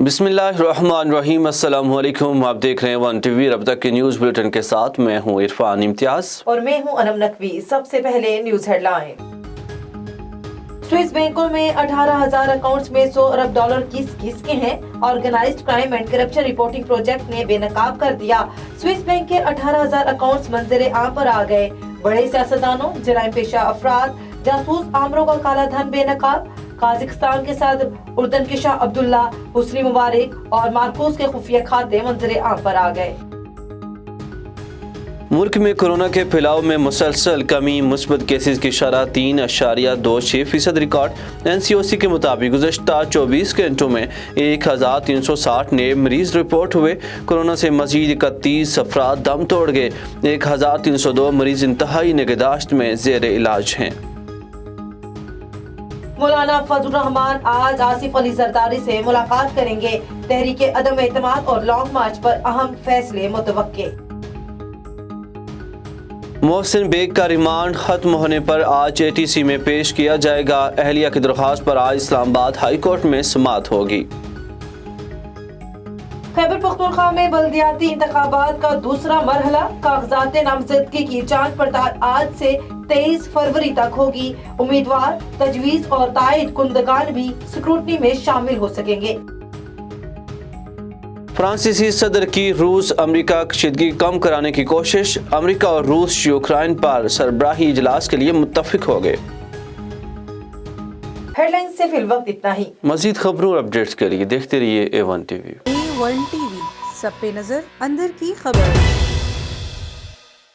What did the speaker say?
बिस्मिल्लाहिर्रहमानिर्रहीम। अस्सलाम वालेकुम। आप देख रहे हैं वन टीवी। अब तक के न्यूज़ बुलेटिन के साथ मैं हूं इरफान इम्तियाज और मैं हूं अनम नकवी। सबसे पहले न्यूज़ हेडलाइन। स्विस बैंकों में 18,000 अकाउंट्स में $100 अरब की किसके हैं। Organized Crime and Corruption Reporting Project ने बेनकाब कर दिया। स्विस बैंक के 18,000 अकाउंट्स मंजर आम पर आ गए। बड़े सियासतदानों, जराइम पेशा अफराद, जासूस आमरों का काला धन बेनकाब। काजाकिस्तान के सदर, उर्दन के शाह अब्दुल्ला, हुस्नी मुबारक और मार्कोस के खुफिया खाते मंजर आम पर आ गए। मुल्क में कोरोना के फैलाव में मुसलसल कमी, मुस्बत केसेस की शरह 3.26% रिकॉर्ड। NCOC के मुताबिक गुज़श्ता 24 घंटों में 1,360 नए मरीज रिपोर्ट हुए। कोरोना से मजीद 31 अफराद दम तोड़ गए। 1,302 मरीज इंतहाई निगहदाश्त में ज़ेर इलाज हैं। मौलाना फजलुर रहमान आज आसिफ अली जरदारी से मुलाकात करेंगे। तहरीक अदम एतमाद और लॉन्ग मार्च पर अहम फैसले मुतवक्के। मोहसिन बेग का रिमांड खत्म होने पर आज ATC में पेश किया जाएगा। अहलिया की दरख्वास्त पर आज इस्लामाबाद हाई कोर्ट में समाअत होगी। खैबर पख्तूनख्वा में बल्दियाती इंतखाबात का दूसरा मरहला, कागजात नामजदगी की जांच पड़ताल आज से 23 फरवरी तक होगी। उम्मीदवार, तजवीज और तायद कुंदगान भी स्क्रूटनी में शामिल हो सकेंगे। फ्रांसीसी सदर की रूस अमेरिका कशीदगी कम कराने की कोशिश। अमेरिका और रूस यूक्रेन पर सरबराही इजलास के लिए मुत्तफिक हो गए। हेडलाइंस से फिल वक्त इतना ही। मजीद खबरों और अपडेट्स के लिए देखते रहिए A1 TV। A1 TV, सब पे नजर, अंदर की खबर।